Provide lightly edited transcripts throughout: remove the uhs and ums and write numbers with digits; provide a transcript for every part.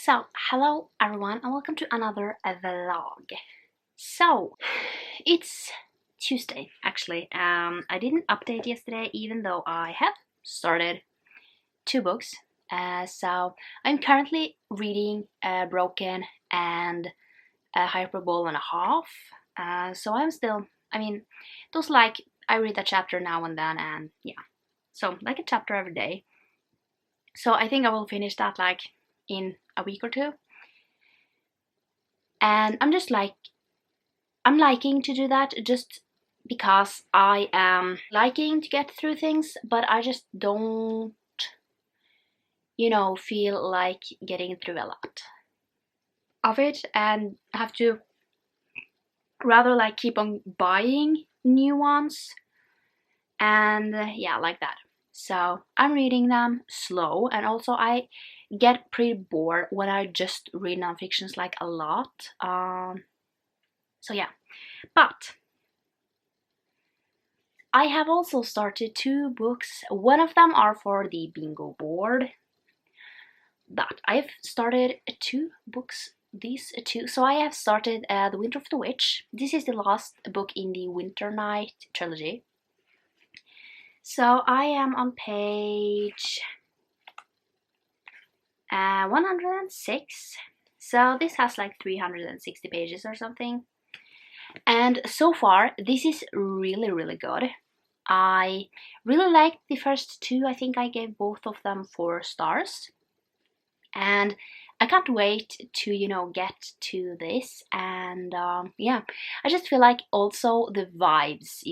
So, hello everyone and welcome to another vlog. So, it's Tuesday actually. I didn't update yesterday even though I have started 2 books. So, I'm currently reading Broken and Hyperbole and a Half. So I'm still, those like, I read a chapter now and then and yeah. So, like a chapter every day. So I think I will finish that like in a week or two. And I'm liking to do that just because I am liking to get through things, but I just don't, feel like getting through a lot of it and have to rather like keep on buying new ones and yeah, like that. So I'm reading them slow, and also I get pretty bored when I just read nonfictions like a lot. So yeah, but I have also started 2 books. One of them are for the bingo board, but I've started 2 books. These 2. So I have started The Winter of the Witch. This is the last book in the Winter Night trilogy. So I am on page 106. So this has like 360 pages or something. And so far, this is really good. I really liked the first 2. I think I gave both of them 4 stars. And I can't wait to, get to this. And yeah, I just feel like also the vibes,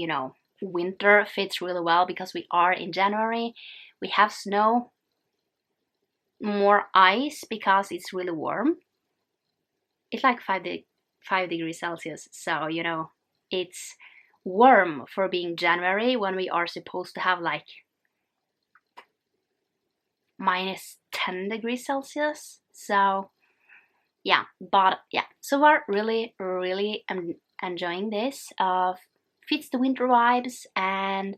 winter fits really well because we are in January. We have snow, more ice because it's really warm. It's like 5 degrees Celsius, so it's warm for being January when we are supposed to have like minus 10 degrees Celsius. So yeah, but yeah, so far really am enjoying this. Fits the winter vibes. And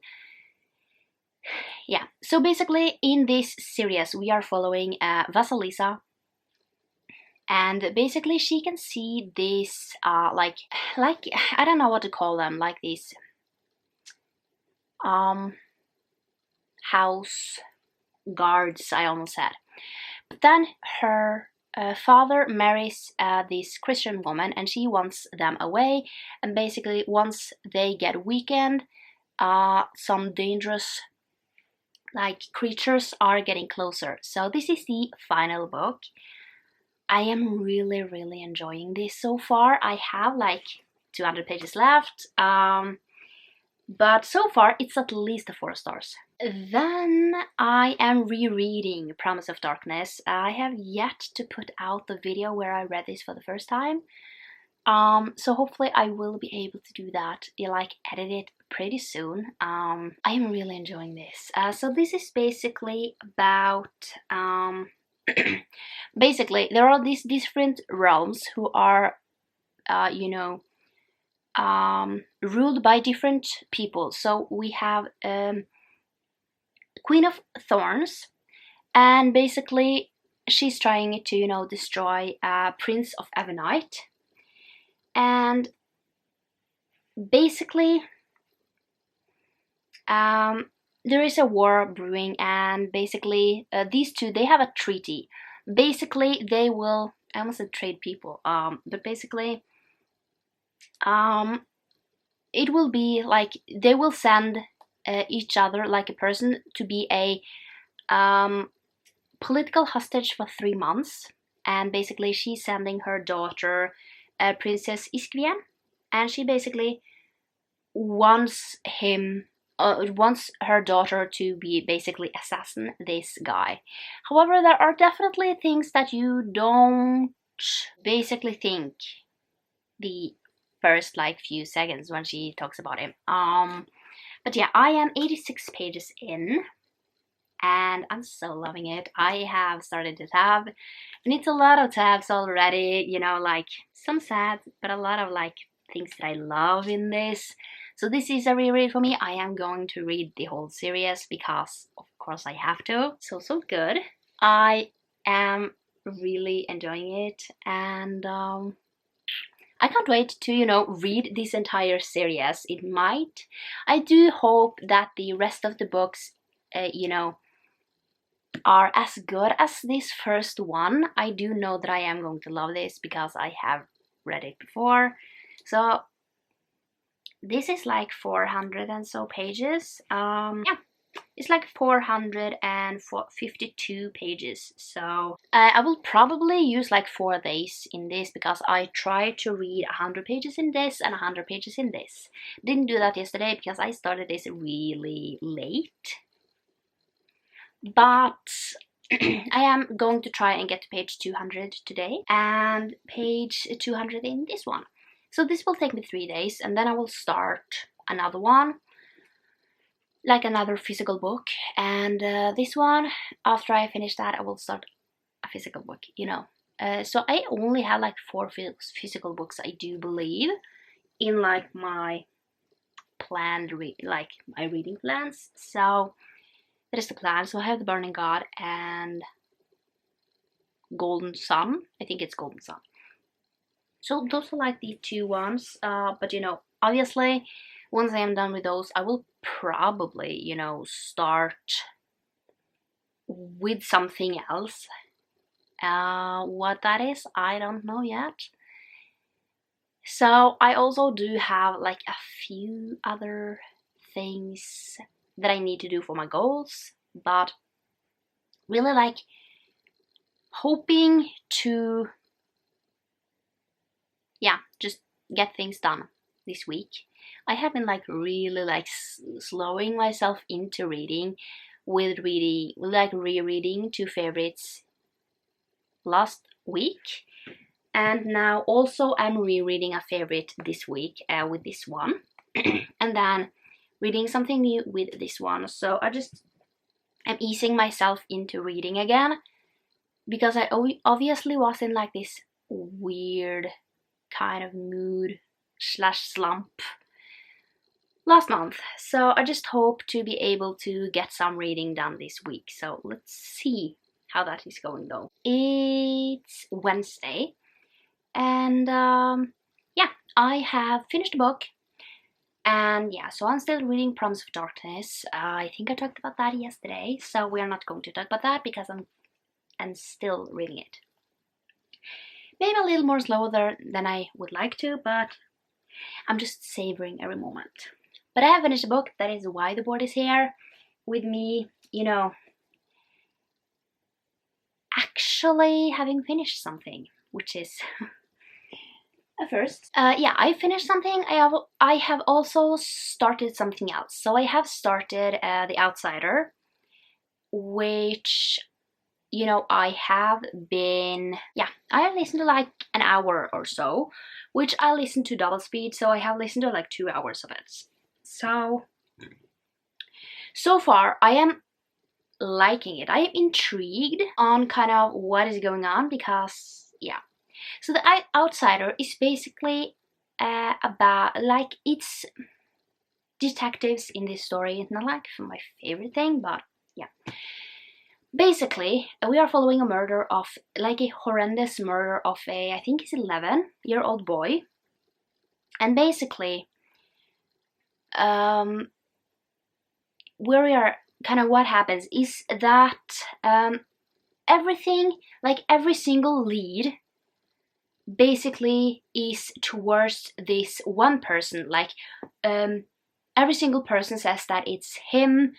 yeah, so basically in this series we are following Vasilisa. And basically she can see this like I don't know what to call them, like these house guards, I almost said. But then her father marries this Christian woman and she wants them away. And basically once they get weakened, some dangerous like creatures are getting closer. So this is the final book. I am really enjoying this so far. I have like 200 pages left, but so far it's at least 4 stars. Then I am rereading Promise of Darkness. I have yet to put out the video where I read this for the first time. So hopefully I will be able to do that, like edit it pretty soon. I am really enjoying this. So this is basically about, basically there are these different realms who are, ruled by different people. So we have Queen of Thorns, and basically she's trying to destroy Prince of Avenite. And basically there is a war brewing, and basically these two, they have a treaty. Basically they will, I almost said trade people, but basically it will be like they will send each other like a person to be a political hostage for 3 months. And basically she's sending her daughter, Princess Iskvien, and she basically wants her daughter to be basically assassin this guy. However, there are definitely things that you don't basically think the first like few seconds when she talks about him. But yeah, I am 86 pages in and I'm so loving it. I have started the tab and it's a lot of tabs already, like some sad, but a lot of like things that I love in this. So this is a reread for me. I am going to read the whole series because of course I have to. So good. I am really enjoying it, and I can't wait to, you know, read this entire series. It might. I do hope that the rest of the books, you know, are as good as this first one. I do know that I am going to love this because I have read it before. So this is like 400 and so pages. Yeah, it's like 452 pages. So I will probably use like 4 days in this because I tried to read 100 pages in this and 100 pages in this. Didn't do that yesterday because I started this really late. But I am going to try and get to page 200 today and page 200 in this one. So this will take me 3 days, and then I will start another one, like another physical book. And this one, after I finish that, I will start a physical book, you know. So I only have like 4 physical books, I do believe, in like my planned like my reading plans. So that is the plan. So I have The Burning God and Golden Sun. I think it's Golden Sun. So those are like the 2 ones. But you know, obviously, once I am done with those, I will probably, you know, start with something else. What that is, I don't know yet. So I also do have like a few other things that I need to do for my goals, but really like hoping to, yeah, just get things done this week. I have been like really like slowing myself into reading with rereading 2 favorites last week, and now also I'm rereading a favorite this week with this one, and then reading something new with this one. So I just am easing myself into reading again because I obviously was in like this weird kind of mood / slump last month. So I just hope to be able to get some reading done this week. So let's see how that is going though. It's Wednesday, and yeah, I have finished the book. And yeah, so I'm still reading Promise of Darkness. I think I talked about that yesterday, so we're not going to talk about that because I'm still reading it. Maybe a little more slower than I would like to, but I'm just savoring every moment. But I have finished the book. That is why the board is here with me, you know, actually having finished something, which is a first. Yeah, I finished something. I have also started something else. So I have started The Outsider, which, you know, I have listened to like an hour or so, which I listened to double speed, so I have listened to like 2 hours of it. So far I am liking it. I am intrigued on kind of what is going on because, yeah. So The Outsider is basically about, like, it's detectives in this story. It's not like my favorite thing, but yeah. Basically, we are following a murder of, like a horrendous murder of I think he's 11-year-old boy. And basically, where we are, kind of what happens is that everything, like every single lead, basically is towards this one person. Like every single person says that it's him,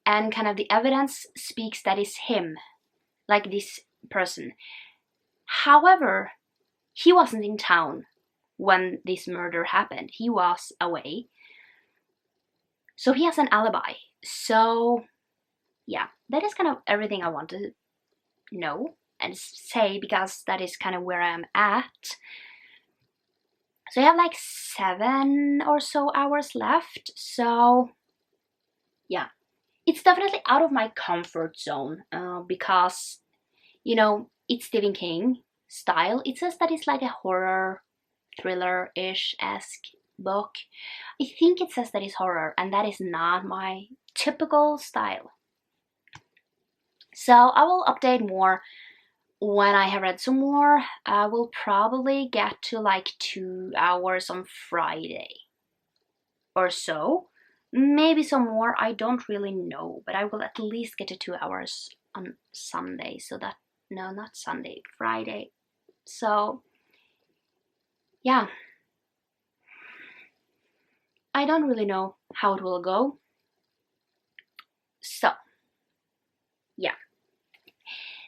and kind of the evidence speaks that it's him, like this person. However, he wasn't in town when this murder happened. He was away, so he has an alibi. So yeah, that is kind of everything I want to know and say, because that is kind of where I'm at. So I have like 7 or so hours left. So yeah, it's definitely out of my comfort zone because, you know, it's Stephen King style. It says that it's like a horror thriller-ish-esque book. I think it says that it's horror, and that is not my typical style. So I will update more when I have read some more, I will probably get to like 2 hours on Friday or so. Maybe some more, I don't really know, but I will at least get to 2 hours on Sunday. So that, no, not Sunday, Friday. So yeah, I don't really know how it will go. So yeah,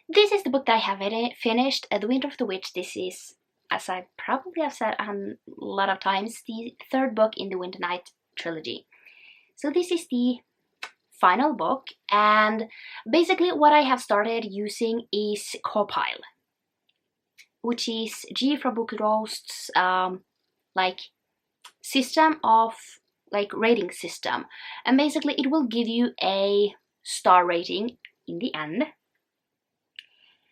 this is the book that I have finished, The Winter of the Witch. This is, as I probably have said a lot of times, the third book in the Winter Night trilogy. So this is the final book, and basically what I have started using is Copile, which is G from GoodReads like system of like rating system, and basically it will give you a star rating in the end.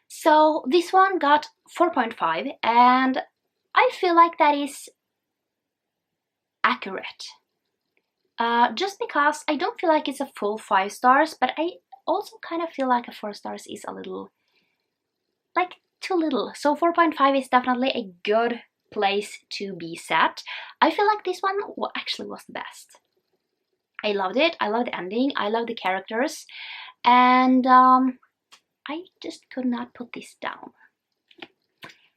So this one got 4.5, and I feel like that is accurate. Just because I don't feel like it's a full 5 stars, but I also kind of feel like a 4 stars is a little, like, too little. So 4.5 is definitely a good place to be set. I feel like this one actually was the best. I loved it, I loved the ending, I loved the characters, and I just could not put this down.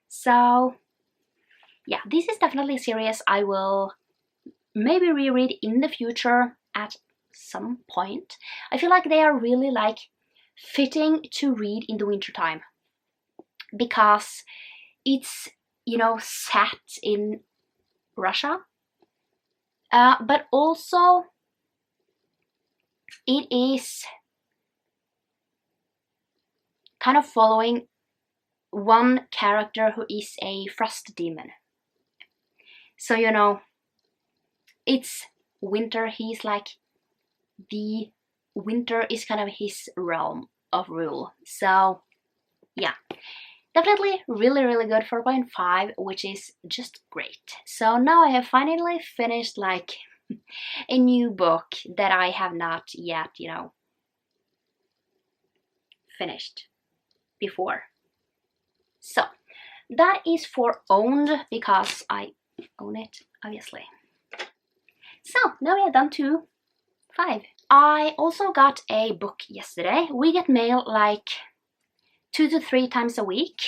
So yeah, this is definitely a series I will maybe reread in the future at some point. I feel like they are really like fitting to read in the winter time, because it's, you know, set in Russia, but also it is kind of following one character who is a frost demon. So, you know, it's winter, he's like, the winter is kind of his realm of rule. So yeah, definitely really, really good, 4.5, which is just great. So now I have finally finished like a new book that I have not yet, you know, finished before. So that is for owned, because I own it, obviously. So now we have done 5. I also got a book yesterday. We get mail like 2 to 3 times a week.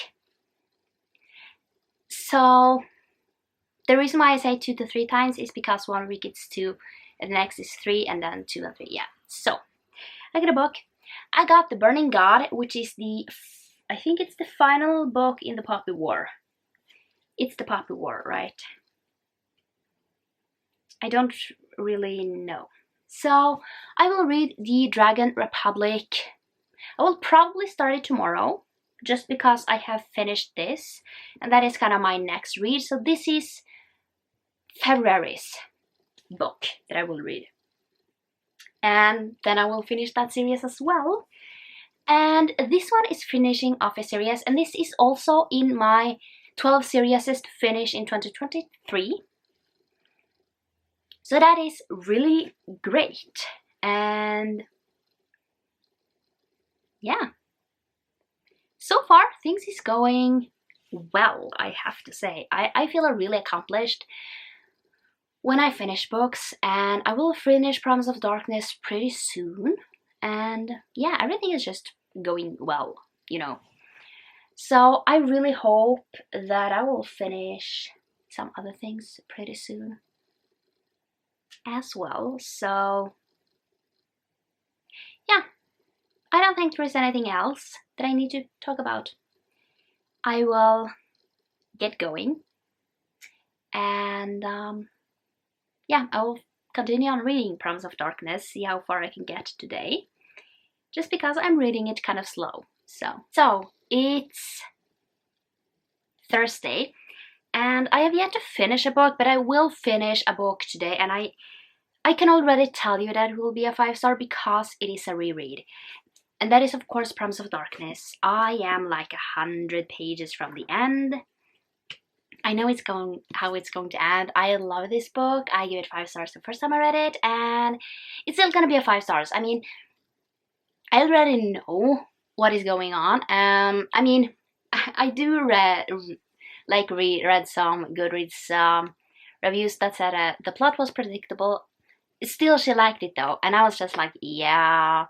So the reason why I say 2 to 3 times is because 1 week it's 2, and the next is 3, and then 2 and 3. Yeah. So I got a book. I got The Burning God, which is the, I think it's the final book in the Poppy War. It's the Poppy War, right? I don't really know. So I will read The Dragon Republic. I will probably start it tomorrow, just because I have finished this, and that is kind of my next read. So this is February's book that I will read, and then I will finish that series as well. And this one is finishing off a series, and this is also in my 12 series to finish in 2023. So that is really great. And yeah, so far things is going well, I have to say. I feel really accomplished when I finish books, and I will finish Promise of Darkness pretty soon. And yeah, everything is just going well, you know. So I really hope that I will finish some other things pretty soon as well. So yeah, I don't think there is anything else that I need to talk about. I will get going, and yeah, I will continue on reading Promise of Darkness, see how far I can get today, just because I'm reading it kind of slow. So it's Thursday, and I have yet to finish a book, but I will finish a book today, and I can already tell you that it will be a 5-star because it is a reread. And that is, of course, Promise of Darkness. I am like 100 pages from the end. I know how it's going to end. I love this book. I gave it 5 stars the first time I read it, and it's still gonna be a 5 stars. I mean, I already know what is going on. I mean, I do read some GoodReads reviews that said the plot was predictable. Still, she liked it though, and I was just like, yeah,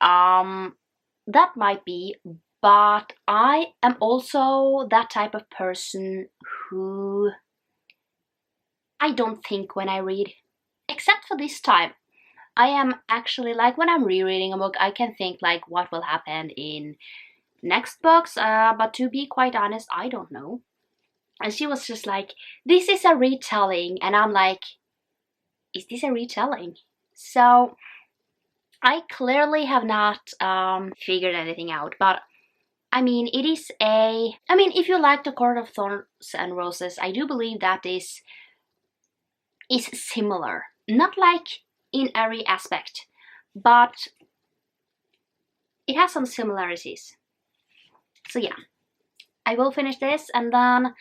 that might be, but I am also that type of person who I don't think when I read, except for this time. I am actually like when I'm rereading a book, I can think like what will happen in next books, but to be quite honest, I don't know. And she was just like, this is a retelling, and I'm like, is this a retelling? So I clearly have not figured anything out, but I mean, it is a. I mean, if you like The Court of Thorns and Roses, I do believe that is similar. Not like in every aspect, but it has some similarities. So yeah, I will finish this and then.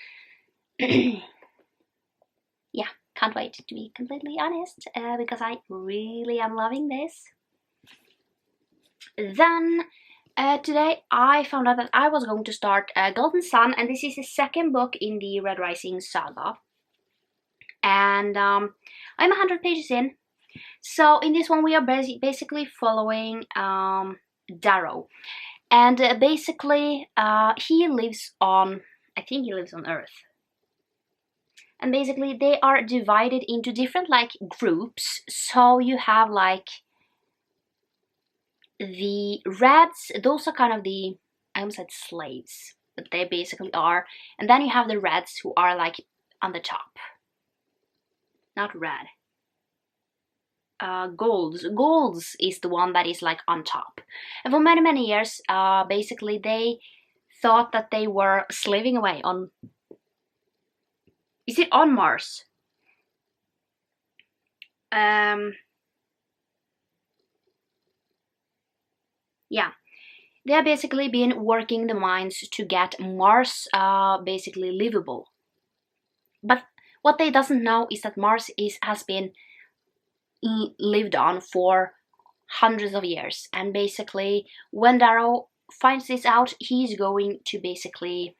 Yeah, can't wait to be completely honest, because I really am loving this. Then today I found out that I was going to start Golden Sun, and this is the second book in the Red Rising saga. And I'm 100 pages in. So in this one we are basically following Darrow. And basically he lives on, I think he lives on Earth. And basically they are divided into different like groups. So you have like the Reds, those are kind of the, I almost said slaves, but they basically are. And then you have the Reds who are like on the top. Not red. Golds is the one that is like on top. And for many years, basically they thought that they were slaving away on, is it on Mars? Yeah, they have basically been working the mines to get Mars basically livable. But what they doesn't know is that Mars has been lived on for hundreds of years, and basically when Darrow finds this out, he's going to basically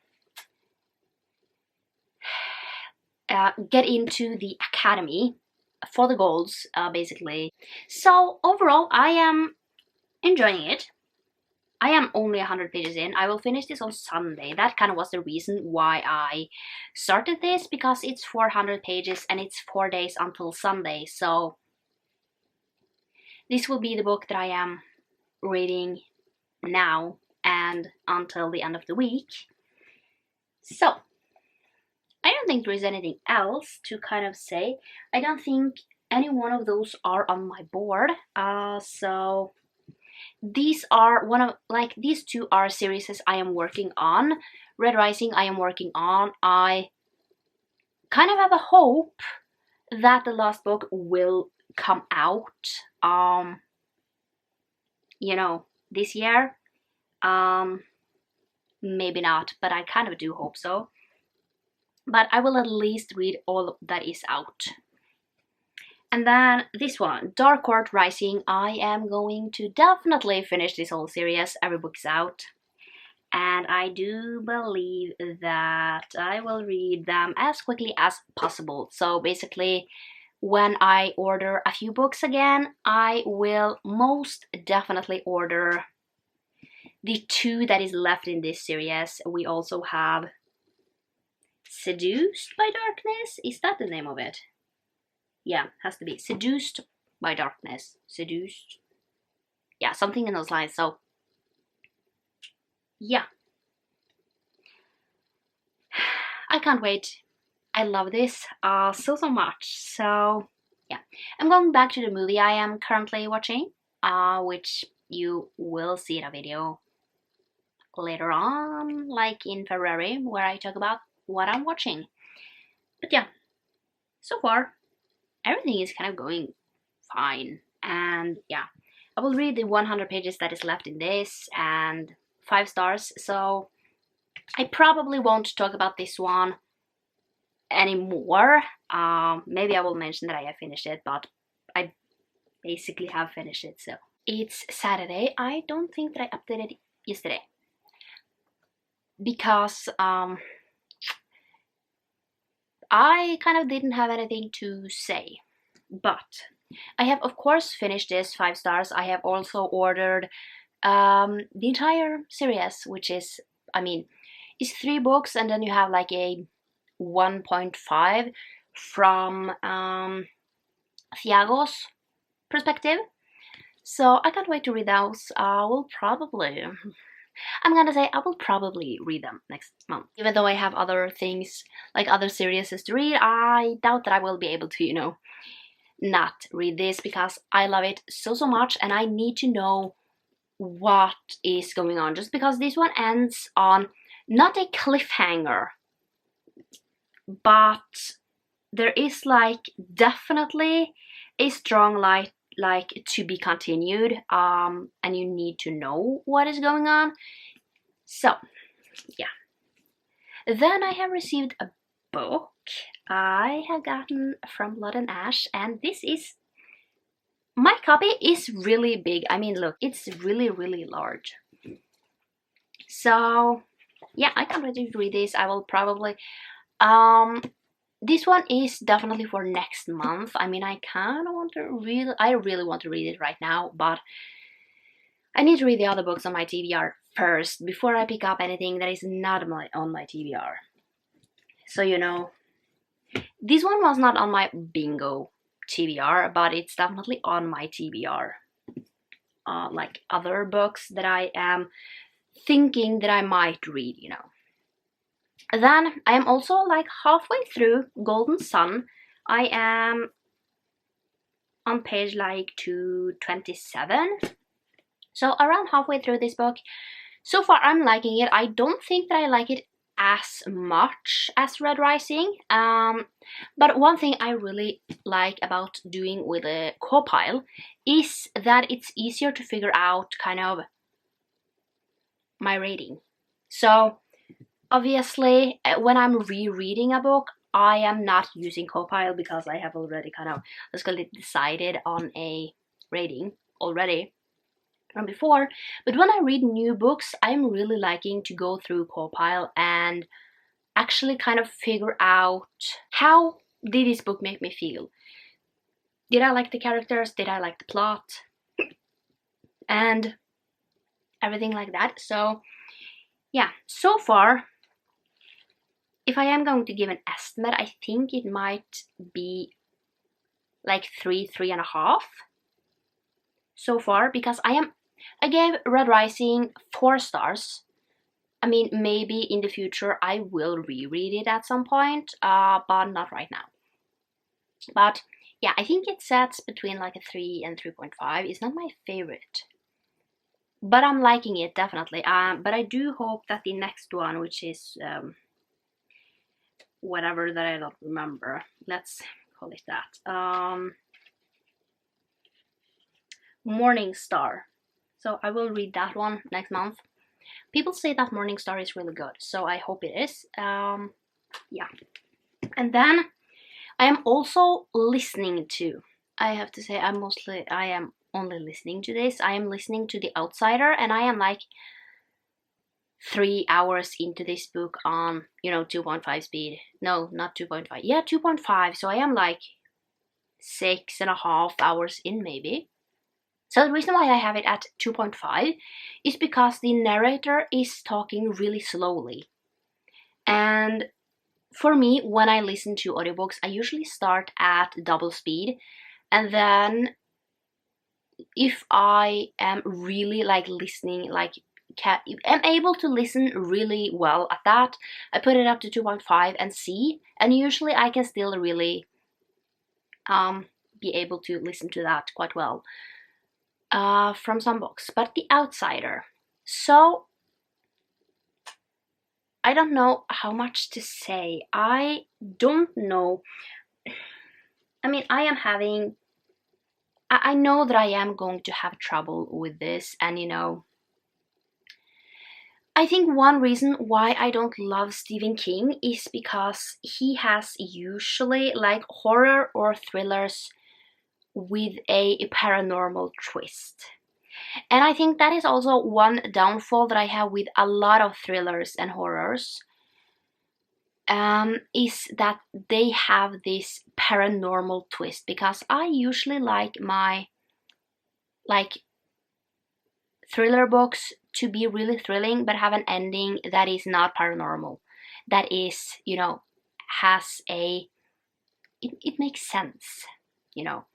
get into the academy for the golds, basically. So overall I am enjoying it. I am only 100 pages in. I will finish this on Sunday. That kind of was the reason why I started this, because it's 400 pages and it's 4 days until Sunday. So this will be the book that I am reading now and until the end of the week. So I don't think there is anything else to kind of say. I don't think any one of those are on my board. So these are these two are series I am working on. Red Rising I am working on. I kind of have a hope that the last book will come out you know, this year. Maybe not, but I kind of do hope so. But I will at least read all that is out. And then this one, Dark Court Rising. I am going to definitely finish this whole series. Every book's out. And I do believe that I will read them as quickly as possible. So basically, when I order a few books again, I will most definitely order the two that is left in this series. We also have Seduced by Darkness. Is that the name of it? Yeah, has to be Seduced by Darkness. Seduced. Yeah, something in those lines. So yeah, I can't wait. I love this so much. So yeah, I'm going back to the movie I am currently watching, which you will see in a video later on, like in February, where I talk about what I'm watching. But yeah, so far everything is kind of going fine. And yeah, I will read the 100 pages that is left in this and 5 stars. So I probably won't talk about this one anymore. Maybe I will mention that I have finished it, but I basically have finished it. So it's Saturday. I don't think that I updated yesterday. because I kind of didn't have anything to say. But I have, of course, finished this 5 stars. I have also ordered the entire series, which is, I mean, it's 3 books, and then you have like a 1.5 from Thiago's perspective. So I can't wait to read those. I will probably read them next month. Even though I have other things, like other series to read, I doubt that I will be able to, you know, not read this, because I love it so much and I need to know what is going on. Just because this one ends on not a cliffhanger, but there is like definitely a strong light, like to be continued, and you need to know what is going on. So yeah, then I have received a book I have gotten from Blood and Ash, and this is, my copy is really big. I mean, look, it's really large. So yeah, I can't wait to read this. I will probably this one is definitely for next month. I mean, I really want to read it right now, but I need to read the other books on my TBR first before I pick up anything that is not on my TBR. So, you know, this one was not on my bingo TBR, but it's definitely on my TBR. Like other books that I am thinking that I might read, you know. Then I am also like halfway through Golden Sun. I am on page like 227. So around halfway through this book. So far I'm liking it. I don't think that I like it as much as Red Rising. But one thing I really like about doing with a co-pile is that it's easier to figure out kind of my rating. So obviously, when I'm rereading a book, I am not using co-pile because I have already kind of, let's call it, decided on a rating already from before. But when I read new books, I'm really liking to go through co-pile and actually kind of figure out, how did this book make me feel? Did I like the characters? Did I like the plot? And everything like that. So yeah, so far, if I am going to give an estimate, I think it might be like 3.5 so far, because I gave Red Rising 4 stars. I mean, maybe in the future I will reread it at some point, but not right now. But yeah, I think it sets between like a 3 and 3.5. It's not my favorite, but I'm liking it definitely. But I do hope that the next one, which is whatever that I don't remember, let's call it that, Morning Star. So I will read that one next month. People say that Morning Star is really good, so I hope it is. Yeah. And then I am also listening to, I have to say, I am only listening to this. I am listening to The Outsider, and I am like 3 hours into this book on, you know, 2.5 speed. No, not 2.5. Yeah, 2.5. So I am like 6.5 hours in, maybe. So the reason why I have it at 2.5 is because the narrator is talking really slowly. And for me, when I listen to audiobooks, I usually start at double speed, and then if I am really like listening, like am able to listen really well at that, I put it up to 2.5 and see, and usually I can still really be able to listen to that quite well from some books. But The Outsider, so I don't know how much to say. I don't know. I mean, I know that I am going to have trouble with this, and you know, I think one reason why I don't love Stephen King is because he has usually like horror or thrillers with a paranormal twist. And I think that is also one downfall that I have with a lot of thrillers and horrors, is that they have this paranormal twist, because I usually like my like thriller books to be really thrilling but have an ending that is not paranormal, that is, has it makes sense, you know.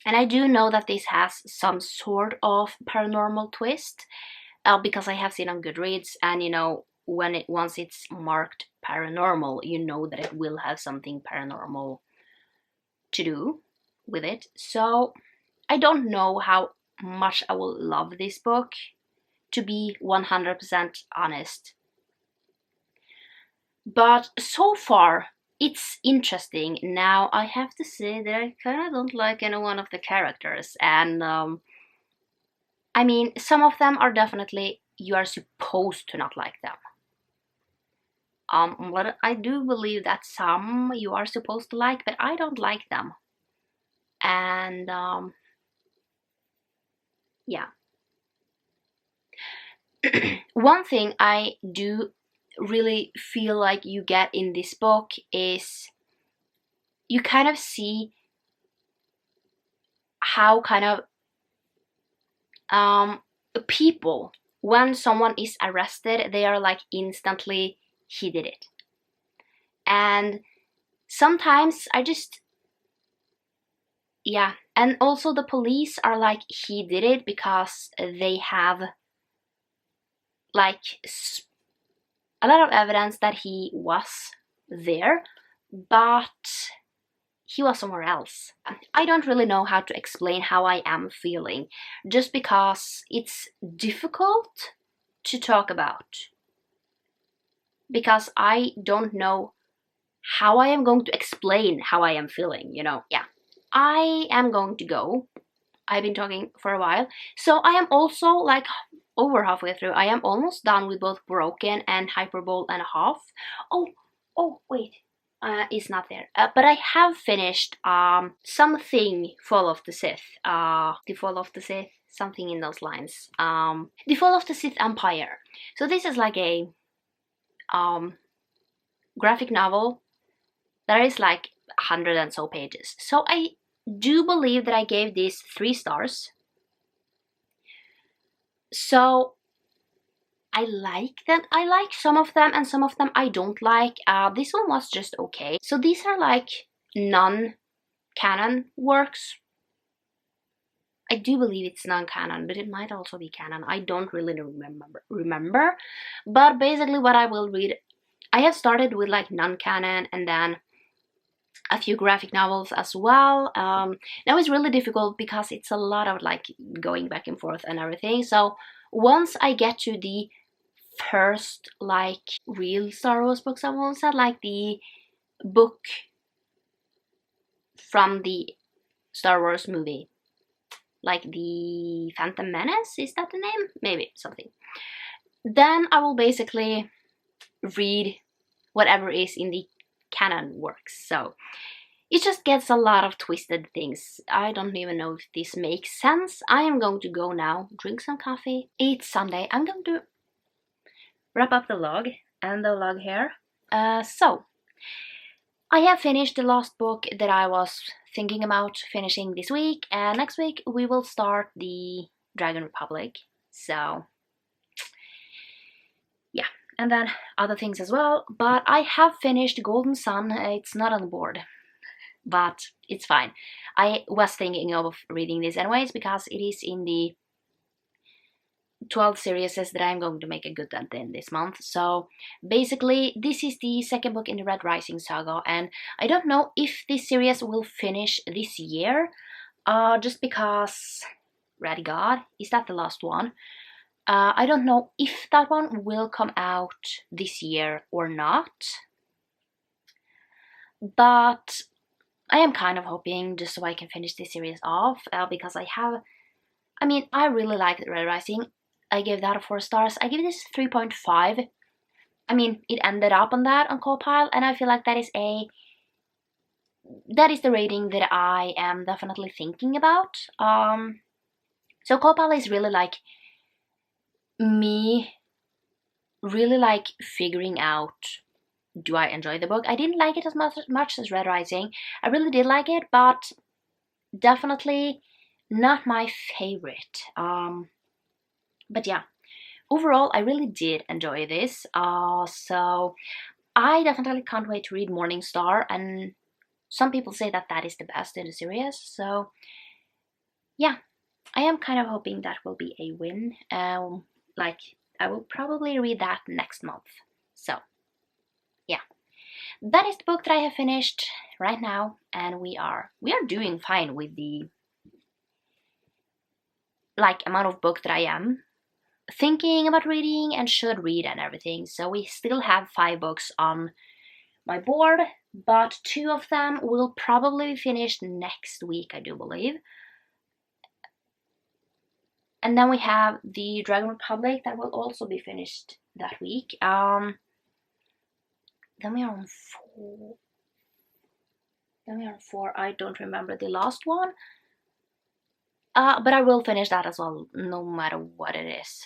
And I do know that this has some sort of paranormal twist, because I have seen on GoodReads, and once it's marked paranormal, you know that it will have something paranormal to do with it. So I don't know how much I will love this book, to be 100% honest. But so far, it's interesting. Now, I have to say that I kind of don't like any one of the characters, and I mean, some of them are definitely, you are supposed to not like them. But I do believe that some you are supposed to like, but I don't like them. And yeah. One thing I do really feel like you get in this book is you kind of see how kind of people, when someone is arrested, they are like instantly, he did it. And sometimes I just, yeah. And also the police are like, he did it, because they have like a lot of evidence that he was there, but he was somewhere else. I don't really know how to explain how I am feeling, just because it's difficult to talk about, because I don't know how I am going to explain how I am feeling, Yeah. I am going to go. I've been talking for a while. So I am also like over halfway through. I am almost done with both Broken and Hyperbole and a Half. Oh, wait. It's not there. But I have finished something Fall of the Sith. The Fall of the Sith, something in those lines. The Fall of the Sith Empire. So this is like a graphic novel. There is like 100 and so pages. So I do believe that I gave this 3 stars. So I like them. I like some of them, and some of them I don't like. This one was just okay. So these are like non-canon works. I do believe it's non-canon, but it might also be canon. I don't really remember. But basically what I will read, I have started with like non-canon, and then a few graphic novels as well. Now it's really difficult because it's a lot of like going back and forth and everything. So once I get to the first like real Star Wars books, I almost said, like the book from the Star Wars movie, like the Phantom Menace, is that the name? Maybe something. Then I will basically read whatever is in the canon works. So it just gets a lot of twisted things. I don't even know if this makes sense. I am going to go now, drink some coffee. It's Sunday. I'm going to wrap up the log and the log here. So I have finished the last book that I was thinking about finishing this week, and next week we will start the Dragon Republic. So yeah, and then other things as well. But I have finished Golden Sun. It's not on the board, but it's fine. I was thinking of reading this anyways, because it is in the 12 series that I'm going to make a good dent in this month. So basically this is the second book in the Red Rising saga, and I don't know if this series will finish this year, just because Red God, is that the last one? I don't know if that one will come out this year or not, but I am kind of hoping, just so I can finish this series off, because I really like Red Rising. I gave that a 4 stars. I give this 3.5. I mean, it ended up on that on Copile, and I feel like that is the rating that I am definitely thinking about. So co-pilot is really like me really like figuring out, do I enjoy the book? I didn't like it as much as Red Rising. I really did like it, but definitely not my favorite. But yeah, overall I really did enjoy this. So I definitely can't wait to read Morningstar, and some people say that that is the best in the series. So yeah, I am kind of hoping that will be a win. Like I will probably read that next month. So yeah, that is the book that I have finished right now, and we are doing fine with the like amount of book that I am thinking about reading and should read and everything. So we still have 5 books on my board, but 2 of them will probably be finished next week, I do believe. And then we have the Dragon Republic that will also be finished that week. Then we are on 4. Then we are on 4. I don't remember the last one. But I will finish that as well, no matter what it is.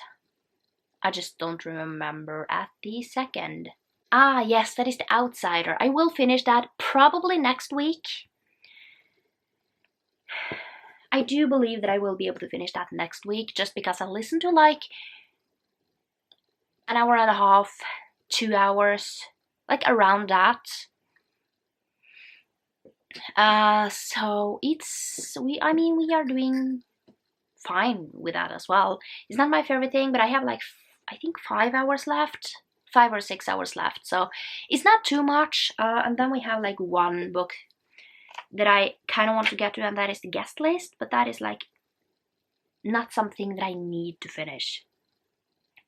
I just don't remember at the second. Ah, yes, that is The Outsider. I will finish that probably next week. I do believe that I will be able to finish that next week, just because I listened to like an hour and a half, 2 hours, like around that. So we are doing fine with that as well. It's not my favorite thing, but I have like, I think 5 hours left. 5 or 6 hours left, so it's not too much. And then we have like one book that I kind of want to get to, and that is The Guest List, but that is like not something that I need to finish.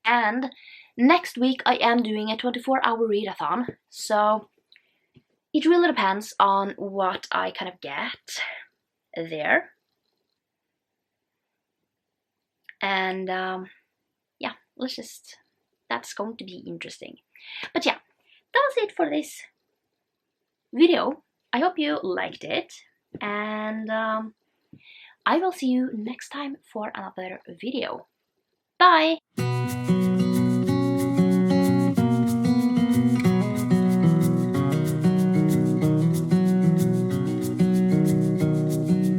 And next week I am doing a 24-hour readathon, so it really depends on what I kind of get there. And yeah, that's going to be interesting. But yeah, that was it for this video. I hope you liked it, and I will see you next time for another video. Bye!